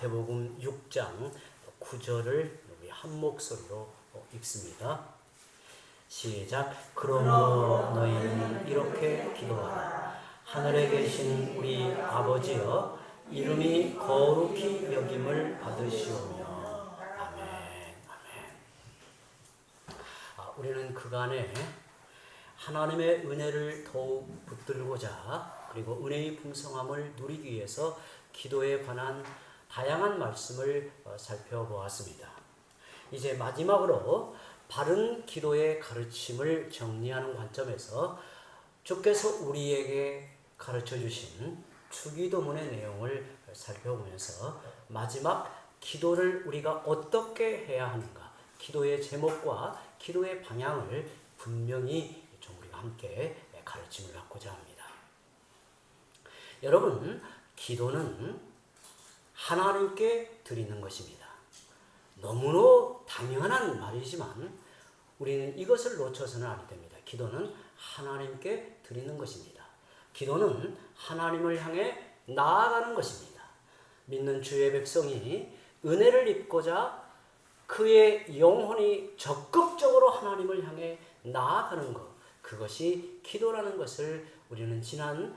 마태복음 6장 9절을 우리 한 목소리로 읽습니다. 시작. 그러므로 너희는 이렇게 기도하라. 하늘에 계신 우리 아버지여, 이름이 거룩히 여김을 받으시오며. 아멘. 아멘. 우리는 그간에 하나님의 은혜를 더욱 붙들고자, 그리고 은혜의 풍성함을 누리기 위해서 기도에 관한 다양한 말씀을 살펴보았습니다. 이제 마지막으로 바른 기도의 가르침을 정리하는 관점에서 주께서 우리에게 가르쳐 주신 주기도문의 내용을 살펴보면서 마지막 기도를 우리가 어떻게 해야 하는가, 기도의 제목과 기도의 방향을 분명히 좀 우리가 함께 가르침을 받고자 합니다. 여러분, 기도는 하나님께 드리는 것입니다. 너무나 당연한 말이지만 우리는 이것을 놓쳐서는 안 됩니다. 기도는 하나님께 드리는 것입니다. 기도는 하나님을 향해 나아가는 것입니다. 믿는 주의 백성이 은혜를 입고자 그의 영혼이 적극적으로 하나님을 향해 나아가는 것, 그것이 기도라는 것을 우리는 지난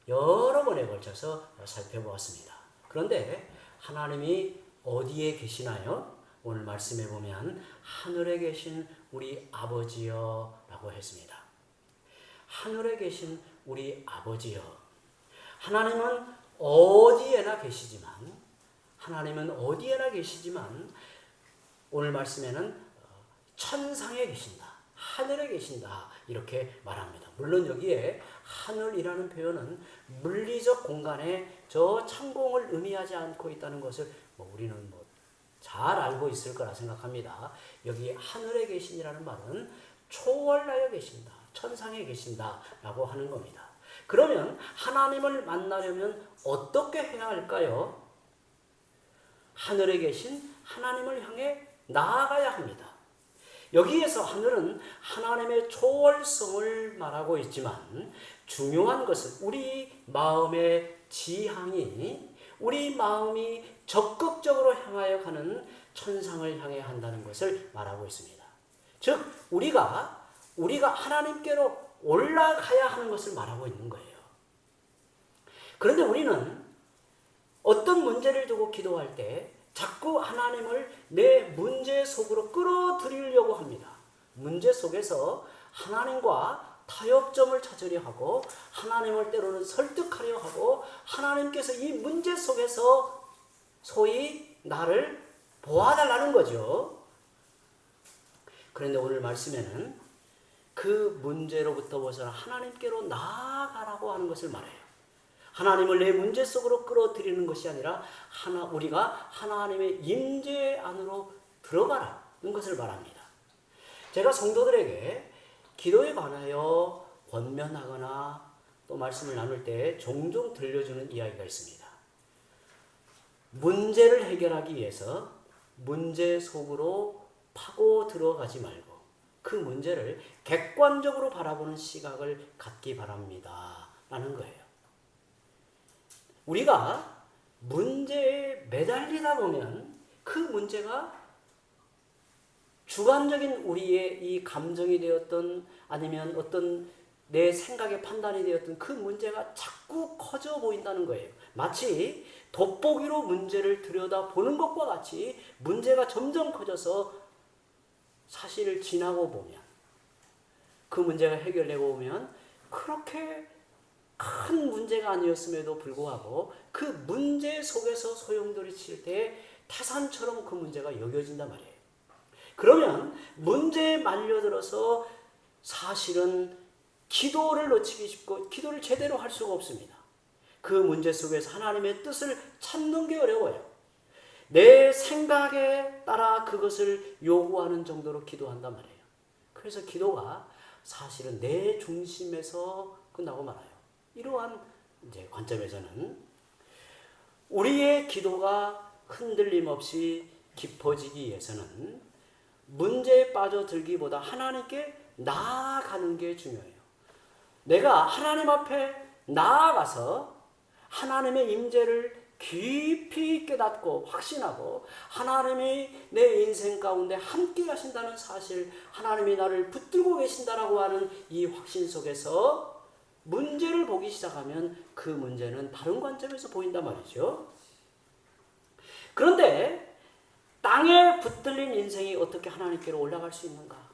여러 번에 걸쳐서 살펴보았습니다. 그런데 하나님이 어디에 계시나요? 오늘 말씀해 보면 하늘에 계신 우리 아버지여 라고 했습니다. 하늘에 계신 우리 아버지여. 하나님은 어디에나 계시지만 오늘 말씀에는 천상에 계신다, 하늘에 계신다, 이렇게 말합니다. 물론 여기에 하늘이라는 표현은 물리적 공간에 저 창공을 의미하지 않고 있다는 것을 우리는 잘 알고 있을 거라 생각합니다. 여기 하늘에 계신이라는 말은 초월하여 계신다, 천상에 계신다 라고 하는 겁니다. 그러면 하나님을 만나려면 어떻게 해야 할까요? 하늘에 계신 하나님을 향해 나아가야 합니다. 여기에서 하늘은 하나님의 초월성을 말하고 있지만 중요한 것은 우리 마음의 지향이, 우리 마음이 적극적으로 향하여 가는 천상을 향해 한다는 것을 말하고 있습니다. 즉 우리가 하나님께로 올라가야 하는 것을 말하고 있는 거예요. 그런데 우리는 어떤 문제를 두고 기도할 때 자꾸 하나님을 내 문제 속으로 끌어들이려고 합니다. 문제 속에서 하나님과 타협점을 찾으려 하고, 하나님을 때로는 설득하려 하고, 하나님께서 이 문제 속에서 소위 나를 도와달라는 거죠. 그런데 오늘 말씀에는 그 문제로부터 벗어나 하나님께로 나아가라고 하는 것을 말해요. 하나님을 내 문제 속으로 끌어들이는 것이 아니라 우리가 하나님의 임재 안으로 들어가라는 것을 말합니다. 제가 성도들에게 기도에 관하여 권면하거나 또 말씀을 나눌 때 종종 들려주는 이야기가 있습니다. 문제를 해결하기 위해서 문제 속으로 파고 들어가지 말고 그 문제를 객관적으로 바라보는 시각을 갖기 바랍니다 라는 거예요. 우리가 문제에 매달리다 보면 그 문제가 주관적인 우리의 이 감정이 되었던, 아니면 어떤 내 생각의 판단이 되었던 그 문제가 자꾸 커져 보인다는 거예요. 마치 돋보기로 문제를 들여다보는 것과 같이 문제가 점점 커져서 사실을 지나고 보면, 그 문제가 해결되고 보면 그렇게 큰 문제가 아니었음에도 불구하고 그 문제 속에서 소용돌이 칠 때 태산처럼 그 문제가 여겨진단 말이에요. 그러면 문제에 말려들어서 사실은 기도를 놓치기 쉽고 기도를 제대로 할 수가 없습니다. 그 문제 속에서 하나님의 뜻을 찾는 게 어려워요. 내 생각에 따라 그것을 요구하는 정도로 기도한단 말이에요. 그래서 기도가 사실은 내 중심에서 끝나고 말아요. 이러한 관점에서는 우리의 기도가 흔들림 없이 깊어지기 위해서는 문제에 빠져들기보다 하나님께 나아가는 게 중요해요. 내가 하나님 앞에 나아가서 하나님의 임재를 깊이 깨닫고 확신하고 하나님이 내 인생 가운데 함께 하신다는 사실, 하나님이 나를 붙들고 계신다라고 하는 이 확신 속에서 문제를 보기 시작하면 그 문제는 다른 관점에서 보인단 말이죠. 그런데 땅에 붙들린 인생이 어떻게 하나님께로 올라갈 수 있는가?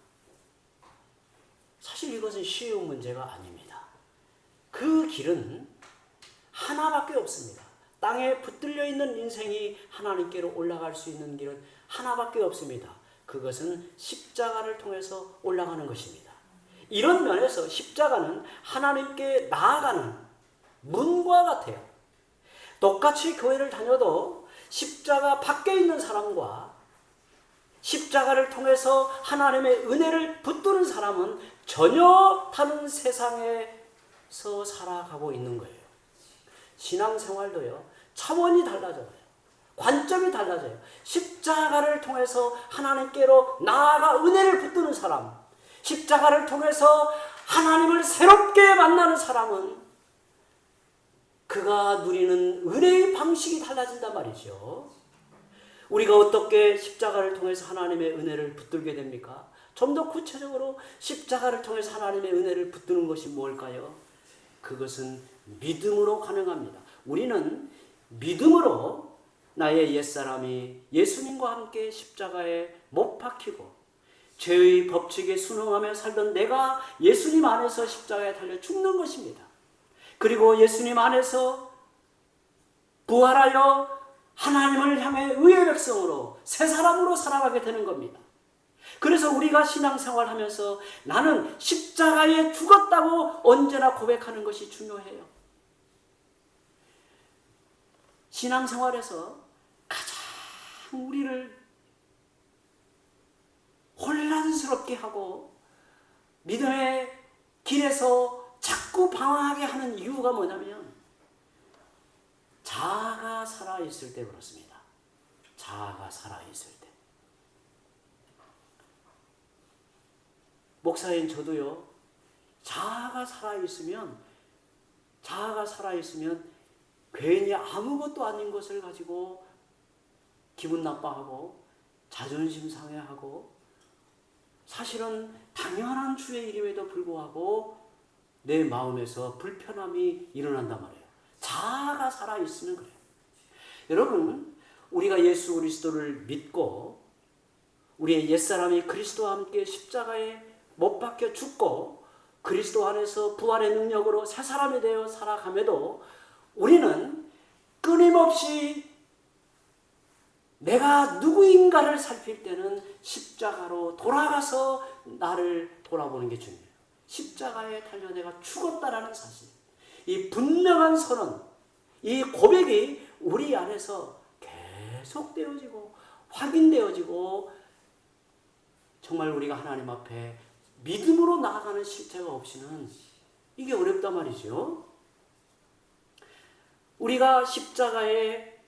사실 이것은 쉬운 문제가 아닙니다. 그 길은 하나밖에 없습니다. 땅에 붙들려 있는 인생이 하나님께로 올라갈 수 있는 길은 하나밖에 없습니다. 그것은 십자가를 통해서 올라가는 것입니다. 이런 면에서 십자가는 하나님께 나아가는 문과 같아요. 똑같이 교회를 다녀도 십자가 밖에 있는 사람과 십자가를 통해서 하나님의 은혜를 붙드는 사람은 전혀 다른 세상에서 살아가고 있는 거예요. 신앙생활도요, 차원이 달라져요. 관점이 달라져요. 십자가를 통해서 하나님께로 나아가 은혜를 붙드는 사람, 십자가를 통해서 하나님을 새롭게 만나는 사람은 그가 누리는 은혜의 방식이 달라진단 말이죠. 우리가 어떻게 십자가를 통해서 하나님의 은혜를 붙들게 됩니까? 좀 더 구체적으로 십자가를 통해서 하나님의 은혜를 붙드는 것이 뭘까요? 그것은 믿음으로 가능합니다. 우리는 믿음으로 나의 옛사람이 예수님과 함께 십자가에 못 박히고 죄의 법칙에 순응하며 살던 내가 예수님 안에서 십자가에 달려 죽는 것입니다. 그리고 예수님 안에서 부활하여 하나님을 향해 의의 백성으로 새 사람으로 살아가게 되는 겁니다. 그래서 우리가 신앙생활하면서 나는 십자가에 죽었다고 언제나 고백하는 것이 중요해요. 신앙생활에서 가장 우리를 혼란스럽게 하고 믿음의 길에서 자꾸 방황하게 하는 이유가 뭐냐면 자아가 살아있을 때 그렇습니다. 자아가 살아있을 때. 목사인 저도요, 자아가 살아있으면 괜히 아무것도 아닌 것을 가지고 기분 나빠하고 자존심 상해하고 사실은 당연한 주의 이름에도 불구하고 내 마음에서 불편함이 일어난단 말이에요. 자아가 살아있으면 그래요. 여러분, 우리가 예수 그리스도를 믿고 우리의 옛사람이 그리스도와 함께 십자가에 못 박혀 죽고 그리스도 안에서 부활의 능력으로 새 사람이 되어 살아감에도 우리는 끊임없이 내가 누구인가를 살필 때는 십자가로 돌아가서 나를 돌아보는 게 중요해요. 십자가에 달려 내가 죽었다라는 사실, 이 분명한 선언, 이 고백이 우리 안에서 계속되어지고 확인되어지고 정말 우리가 하나님 앞에 믿음으로 나아가는 실체가 없이는 이게 어렵단 말이죠. 우리가 십자가에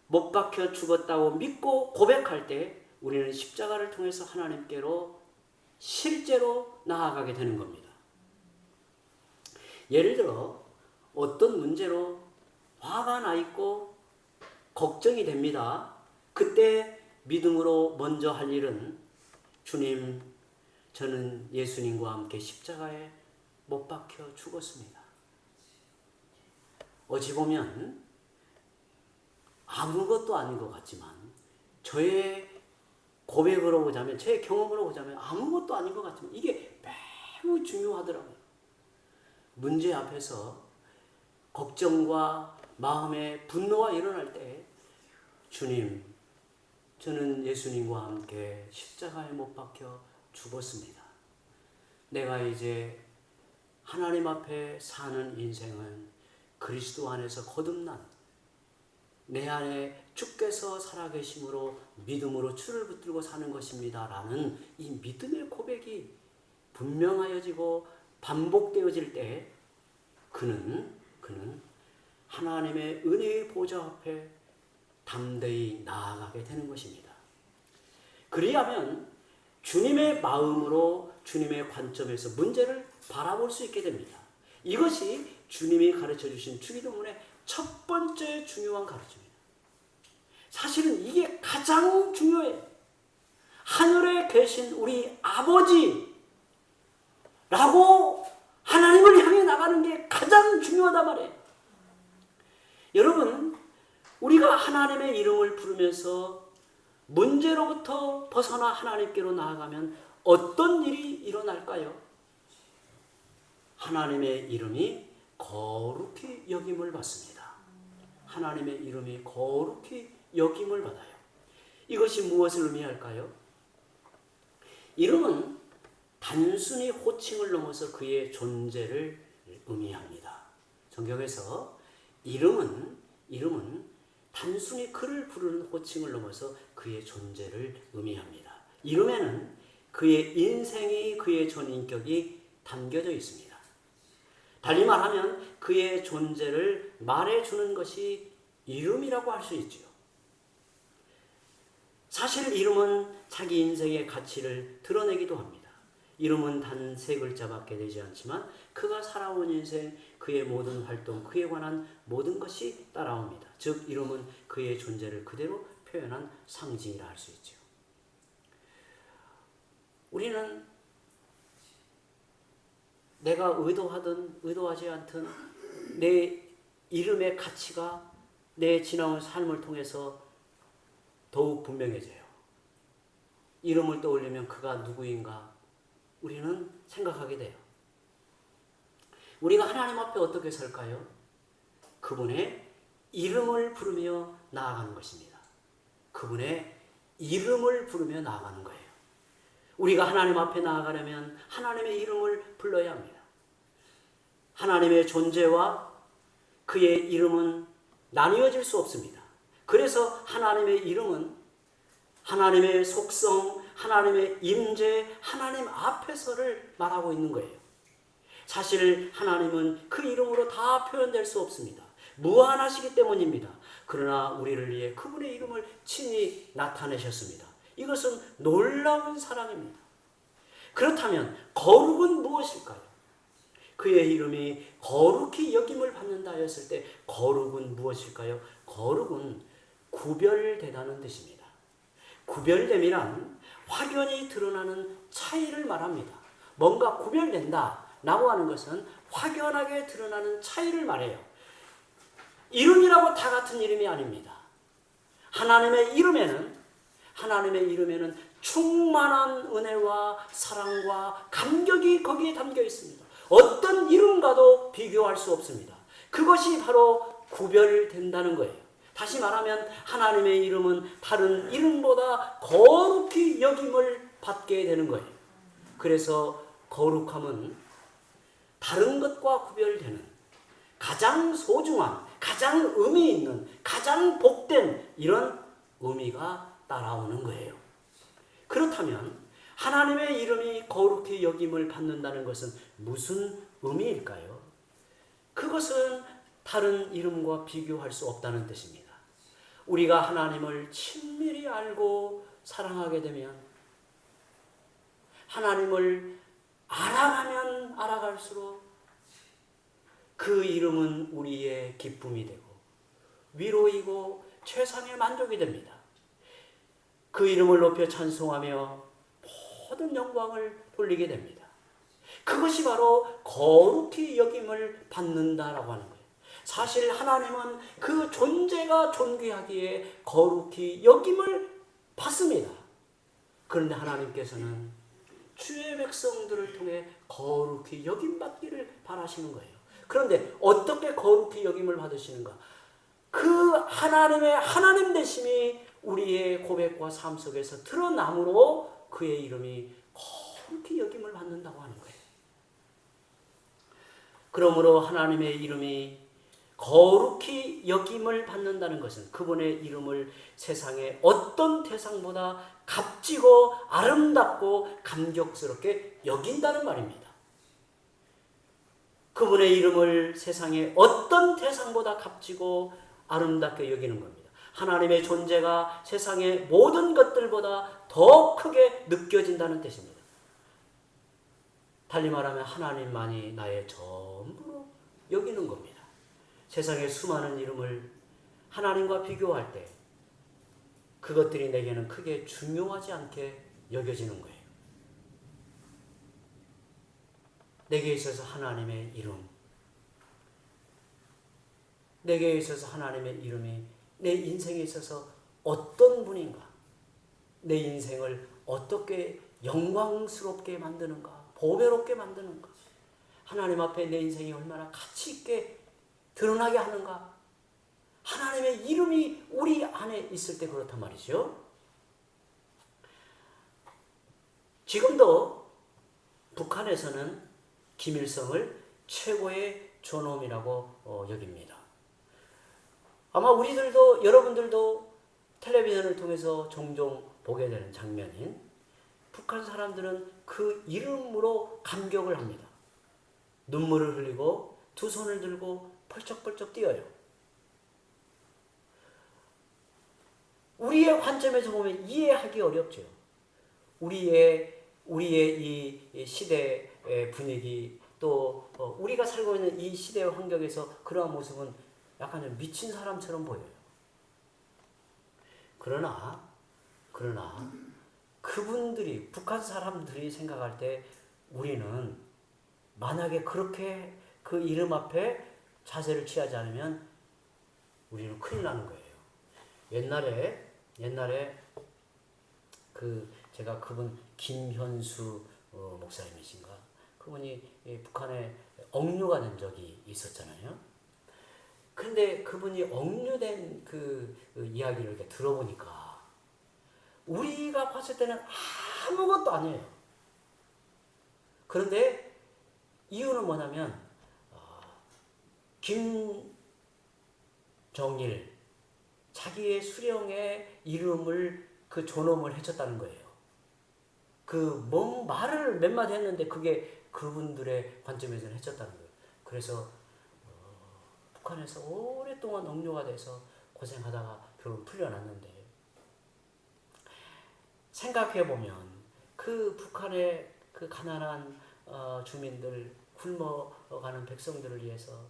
못 박혀 죽었다고 믿고 고백할 때 우리는 십자가를 통해서 하나님께로 실제로 나아가게 되는 겁니다. 예를 들어 어떤 문제로 화가 나 있고 걱정이 됩니다. 그때 믿음으로 먼저 할 일은 주님, 저는 예수님과 함께 십자가에 못 박혀 죽었습니다. 어찌 보면 아무것도 아닌 것 같지만 저의 고백으로 보자면, 제 경험으로 보자면 아무것도 아닌 것 같지만 이게 매우 중요하더라고요. 문제 앞에서 걱정과 마음의 분노가 일어날 때 주님, 저는 예수님과 함께 십자가에 못 박혀 죽었습니다. 내가 이제 하나님 앞에 사는 인생은 그리스도 안에서 거듭난 내 안에 주께서 살아계심으로 믿음으로 주를 붙들고 사는 것입니다. 라는 이 믿음의 고백이 분명하여지고 반복되어질 때 그는 하나님의 은혜의 보좌 앞에 담대히 나아가게 되는 것입니다. 그리하면 주님의 마음으로 주님의 관점에서 문제를 바라볼 수 있게 됩니다. 이것이 주님이 가르쳐 주신 주기도문의 첫 번째 중요한 가르침입니다. 사실은 이게 가장 중요해요. 하늘에 계신 우리 아버지라고 하나님을 향해 나가는 게 가장 중요하단 말이에요. 여러분, 우리가 하나님의 이름을 부르면서 문제로부터 벗어나 하나님께로 나아가면 어떤 일이 일어날까요? 하나님의 이름이 거룩히 여김을 받습니다. 하나님의 이름이 거룩히 여김을 받아요. 이것이 무엇을 의미할까요? 이름은 단순히 호칭을 넘어서 그의 존재를 의미합니다. 성경에서 이름은 단순히 그를 부르는 호칭을 넘어서 그의 존재를 의미합니다. 이름에는 그의 인생이, 그의 전인격이 담겨져 있습니다. 달리 말하면 그의 존재를 말해주는 것이 이름이라고 할 수 있지요. 사실 이름은 자기 인생의 가치를 드러내기도 합니다. 이름은 단 3글자밖에 되지 않지만 그가 살아온 인생, 그의 모든 활동, 그에 관한 모든 것이 따라옵니다. 즉 이름은 그의 존재를 그대로 표현한 상징이라 할 수 있죠. 우리는 내가 의도하든 의도하지 않든 내 이름의 가치가 내 지나온 삶을 통해서 더욱 분명해져요. 이름을 떠올리면 그가 누구인가 우리는 생각하게 돼요. 우리가 하나님 앞에 어떻게 설까요? 그분의 이름을 부르며 나아가는 것입니다. 그분의 이름을 부르며 나아가는 거예요. 우리가 하나님 앞에 나아가려면 하나님의 이름을 불러야 합니다. 하나님의 존재와 그의 이름은 나뉘어질 수 없습니다. 그래서 하나님의 이름은 하나님의 속성, 하나님의 임재, 하나님 앞에서를 말하고 있는 거예요. 사실 하나님은 그 이름으로 다 표현될 수 없습니다. 무한하시기 때문입니다. 그러나 우리를 위해 그분의 이름을 친히 나타내셨습니다. 이것은 놀라운 사랑입니다. 그렇다면 거룩은 무엇일까요? 그의 이름이 거룩히 여김을 받는다 했을 때 거룩은 무엇일까요? 거룩은 구별되다는 뜻입니다. 구별됨이란 확연히 드러나는 차이를 말합니다. 뭔가 구별된다 라고 하는 것은 확연하게 드러나는 차이를 말해요. 이름이라고 다 같은 이름이 아닙니다. 하나님의 이름에는 충만한 은혜와 사랑과 감격이 거기에 담겨 있습니다. 어떤 이름과도 비교할 수 없습니다. 그것이 바로 구별된다는 거예요. 다시 말하면 하나님의 이름은 다른 이름보다 거룩히 여김을 받게 되는 거예요. 그래서 거룩함은 다른 것과 구별되는 가장 소중한, 가장 의미 있는, 가장 복된 이런 의미가 따라오는 거예요. 그렇다면 하나님의 이름이 거룩히 여김을 받는다는 것은 무슨 의미일까요? 그것은 다른 이름과 비교할 수 없다는 뜻입니다. 우리가 하나님을 친밀히 알고 사랑하게 되면, 하나님을 알아가면 알아갈수록 그 이름은 우리의 기쁨이 되고 위로이고 최상의 만족이 됩니다. 그 이름을 높여 찬송하며 모든 영광을 돌리게 됩니다. 그것이 바로 거룩히 여김을 받는다라고 하는 거예요. 사실 하나님은 그 존재가 존귀하기에 거룩히 여김을 받습니다. 그런데 하나님께서는 주의 백성들을 통해 거룩히 여김받기를 바라시는 거예요. 그런데 어떻게 거룩히 여김을 받으시는가? 그 하나님의 하나님 되심이 우리의 고백과 삶 속에서 드러남으로 그의 이름이 거룩히 여김을 받는다고 하는 거예요. 그러므로 하나님의 이름이 거룩히 여김을 받는다는 것은 그분의 이름을 세상의 어떤 대상보다 값지고 아름답고 감격스럽게 여긴다는 말입니다. 그분의 이름을 세상의 어떤 대상보다 값지고 아름답게 여기는 겁니다. 하나님의 존재가 세상의 모든 것들보다 더 크게 느껴진다는 뜻입니다. 달리 말하면 하나님만이 나의 전부로 여기는 겁니다. 세상의 수많은 이름을 하나님과 비교할 때 그것들이 내게는 크게 중요하지 않게 여겨지는 거예요. 내게 있어서 하나님의 이름, 내게 있어서 하나님의 이름이 내 인생에 있어서 어떤 분인가, 내 인생을 어떻게 영광스럽게 만드는가, 보배롭게 만드는가, 하나님 앞에 내 인생이 얼마나 가치 있게 드러나게 하는가, 하나님의 이름이 우리 안에 있을 때 그렇단 말이죠. 지금도 북한에서는 김일성을 최고의 존엄이라고 여깁니다. 아마 우리들도, 여러분들도 텔레비전을 통해서 종종 보게 되는 장면인, 북한 사람들은 그 이름으로 감격을 합니다. 눈물을 흘리고 두 손을 들고 펄쩍펄쩍 뛰어요. 우리의 관점에서 보면 이해하기 어렵죠. 우리의 이 시대의 분위기, 또 우리가 살고 있는 이 시대의 환경에서 그러한 모습은 약간 좀 미친 사람처럼 보여요. 그러나 그분들이, 북한 사람들이 생각할 때 우리는 만약에 그렇게 그 이름 앞에 자세를 취하지 않으면 우리는 큰일 나는 거예요. 옛날에 제가 그분 김현수 목사님이신가? 그분이 북한에 억류가 된 적이 있었잖아요. 근데 그분이 억류된 그 이야기를 이렇게 들어보니까 우리가 봤을 때는 아무것도 아니에요. 그런데 이유는 뭐냐면 김정일, 자기의 수령의 이름을 그 존엄을 해쳤다는 거예요. 말을 몇 마디 했는데 그게 그분들의 관점에서는 해쳤다는 거예요. 그래서 북한에서 오랫동안 억류가 돼서 고생하다가 결국 풀려났는데, 생각해보면 그 북한의 그 가난한 주민들, 굶어가는 백성들을 위해서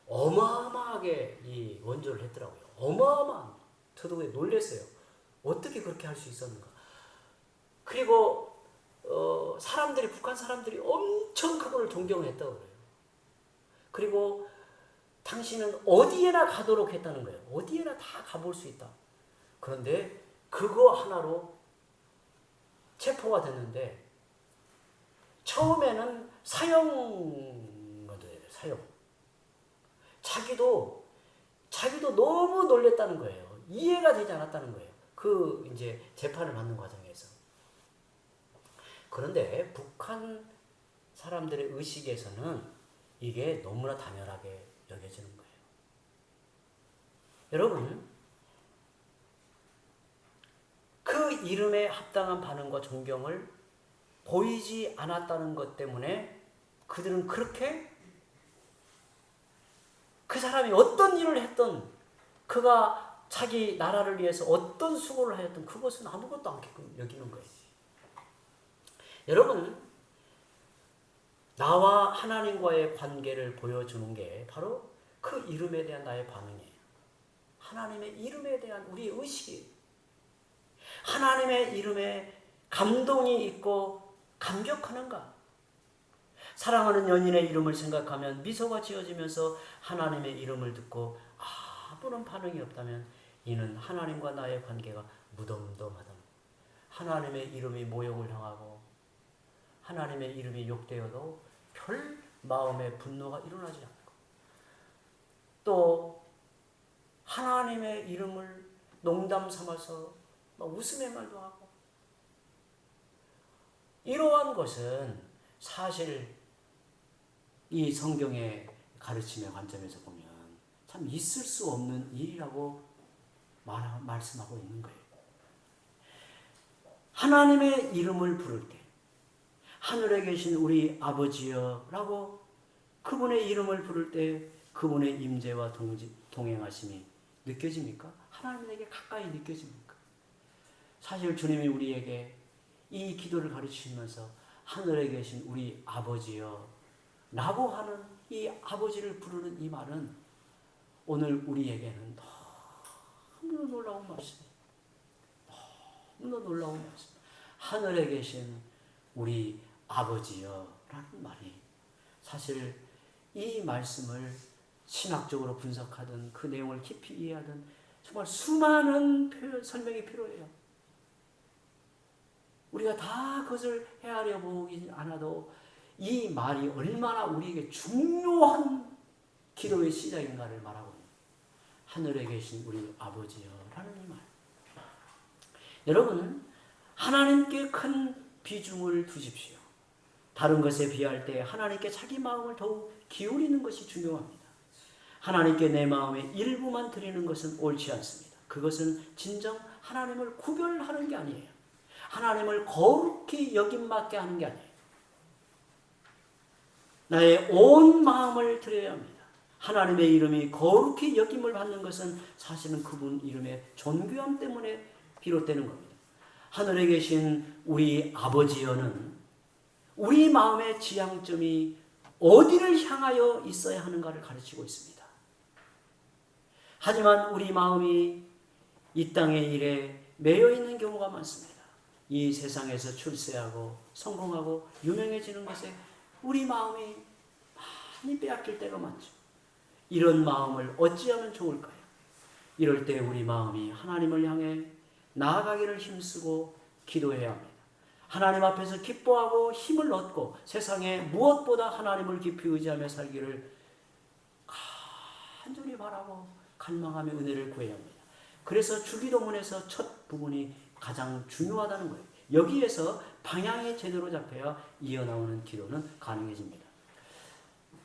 어마어마하게 이 원조를 했더라고요. 어마어마한. 저도 놀랐어요. 어떻게 그렇게 할 수 있었는가. 그리고 북한 사람들이 엄청 그분을 존경했다고 그래요. 그리고 당신은 어디에나 가도록 했다는 거예요. 어디에나 다 가볼 수 있다. 그런데 그거 하나로 체포가 됐는데, 처음에는 사형거든요. 사형. 자기도 너무 놀랬다는 거예요. 이해가 되지 않았다는 거예요. 이제 재판을 받는 과정에서. 그런데 북한 사람들의 의식에서는 이게 너무나 당연하게 여겨지는 거예요. 여러분, 그 이름에 합당한 반응과 존경을 보이지 않았다는 것 때문에 그들은 그렇게 그 사람이 어떤 일을 했던, 그가 자기 나라를 위해서 어떤 수고를 하였던 그것은 아무것도 않게끔 여기는 거예요. 여러분, 나와 하나님과의 관계를 보여주는 게 바로 그 이름에 대한 나의 반응이에요. 하나님의 이름에 대한 우리의 의식이에요. 하나님의 이름에 감동이 있고 감격하는가? 사랑하는 연인의 이름을 생각하면 미소가 지어지면서 하나님의 이름을 듣고 아무런 반응이 없다면 이는 하나님과 나의 관계가 무덤덤하다. 하나님의 이름이 모욕을 당하고 하나님의 이름이 욕되어도 별 마음의 분노가 일어나지 않고, 또 하나님의 이름을 농담 삼아서 웃음의 말도 하고, 이러한 것은 사실 이 성경의 가르침의 관점에서 보면 참 있을 수 없는 일이라고 말씀하고 있는 거예요. 하나님의 이름을 부를 때 하늘에 계신 우리 아버지여 라고 그분의 이름을 부를 때 그분의 임재와 동행하심이 느껴집니까? 하나님에게 가까이 느껴집니까? 사실 주님이 우리에게 이 기도를 가르치시면서 하늘에 계신 우리 아버지여 라고 하는 이 아버지를 부르는 이 말은 오늘 우리에게는 너무나 놀라운 말씀이에요. 너무나 놀라운 말씀. 하늘에 계신 우리 아버지여 라는 말이 사실 이 말씀을 신학적으로 분석하든 그 내용을 깊이 이해하든 정말 수많은 설명이 필요해요. 우리가 다 그것을 헤아려 보지 않아도 이 말이 얼마나 우리에게 중요한 기도의 시작인가를 말하고 있는 하늘에 계신 우리 아버지여 라는 이 말. 여러분, 하나님께 큰 비중을 두십시오. 다른 것에 비할 때 하나님께 자기 마음을 더욱 기울이는 것이 중요합니다. 하나님께 내 마음의 일부만 드리는 것은 옳지 않습니다. 그것은 진정 하나님을 구별하는 게 아니에요. 하나님을 거룩히 여김받게 하는 게 아니에요. 나의 온 마음을 드려야 합니다. 하나님의 이름이 거룩히 여김을 받는 것은 사실은 그분 이름의 존귀함 때문에 비롯되는 겁니다. 하늘에 계신 우리 아버지여는 우리 마음의 지향점이 어디를 향하여 있어야 하는가를 가르치고 있습니다. 하지만 우리 마음이 이 땅의 일에 매여 있는 경우가 많습니다. 이 세상에서 출세하고 성공하고 유명해지는 것에 우리 마음이 많이 빼앗길 때가 많죠. 이런 마음을 어찌하면 좋을까요? 이럴 때 우리 마음이 하나님을 향해 나아가기를 힘쓰고 기도해야 합니다. 하나님 앞에서 기뻐하고 힘을 얻고 세상에 무엇보다 하나님을 깊이 의지하며 살기를 간절히 바라고 갈망하며 은혜를 구해야 합니다. 그래서 주기도문에서 첫 부분이 가장 중요하다는 거예요. 여기에서 방향이 제대로 잡혀야 이어나오는 기도는 가능해집니다.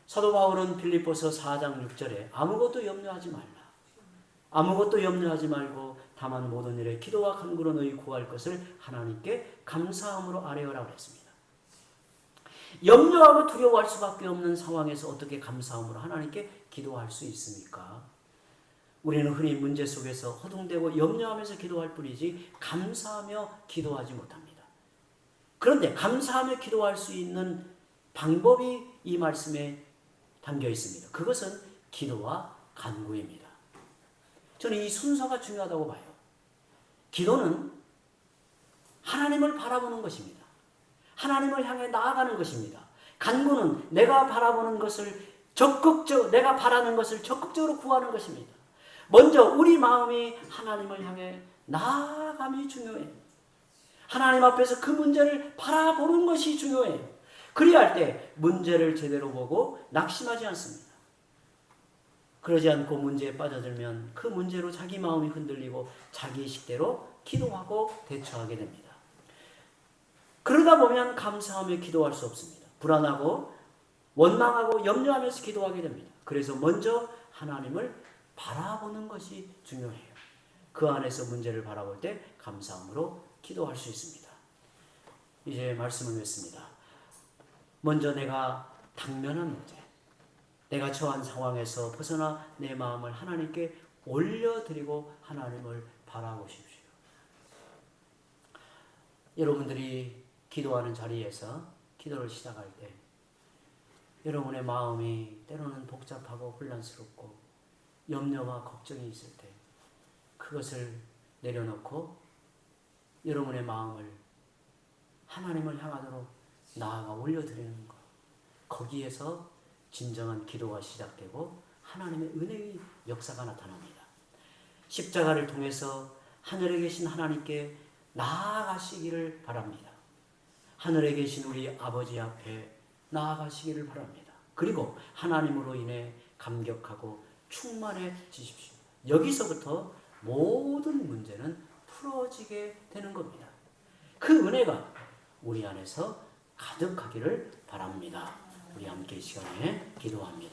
사도 바울은 빌립보서 4장 6절에 아무것도 염려하지 말라. 아무것도 염려하지 말고 다만 모든 일에 기도와 간구로 너희 구할 것을 하나님께 감사함으로 아뢰어라고 했습니다. 염려하고 두려워할 수밖에 없는 상황에서 어떻게 감사함으로 하나님께 기도할 수 있습니까? 우리는 흔히 문제 속에서 허둥대고 염려하면서 기도할 뿐이지 감사하며 기도하지 못합니다. 그런데 감사하며 기도할 수 있는 방법이 이 말씀에 담겨 있습니다. 그것은 기도와 간구입니다. 저는 이 순서가 중요하다고 봐요. 기도는 하나님을 바라보는 것입니다. 하나님을 향해 나아가는 것입니다. 간구는 내가 바라보는 것을 내가 바라는 것을 적극적으로 구하는 것입니다. 먼저 우리 마음이 하나님을 향해 나아감이 중요해요. 하나님 앞에서 그 문제를 바라보는 것이 중요해요. 그리할 때 문제를 제대로 보고 낙심하지 않습니다. 그러지 않고 문제에 빠져들면 그 문제로 자기 마음이 흔들리고 자기 식대로 기도하고 대처하게 됩니다. 그러다 보면 감사하며 기도할 수 없습니다. 불안하고 원망하고 염려하면서 기도하게 됩니다. 그래서 먼저 하나님을 바라보는 것이 중요해요. 그 안에서 문제를 바라볼 때 감사함으로 기도할 수 있습니다. 이제 말씀을 맺습니다. 먼저 내가 당면한 문제, 내가 처한 상황에서 벗어나 내 마음을 하나님께 올려드리고 하나님을 바라보십시오. 여러분들이 기도하는 자리에서 기도를 시작할 때 여러분의 마음이 때로는 복잡하고 혼란스럽고 염려와 걱정이 있을 때 그것을 내려놓고 여러분의 마음을 하나님을 향하도록 나아가 올려드리는 것, 거기에서 진정한 기도가 시작되고 하나님의 은혜의 역사가 나타납니다. 십자가를 통해서 하늘에 계신 하나님께 나아가시기를 바랍니다. 하늘에 계신 우리 아버지 앞에 나아가시기를 바랍니다. 그리고 하나님으로 인해 감격하고 충만해지십시오. 여기서부터 모든 문제는 풀어지게 되는 겁니다. 그 은혜가 우리 안에서 가득하기를 바랍니다. 우리 함께 이 시간에 기도합니다.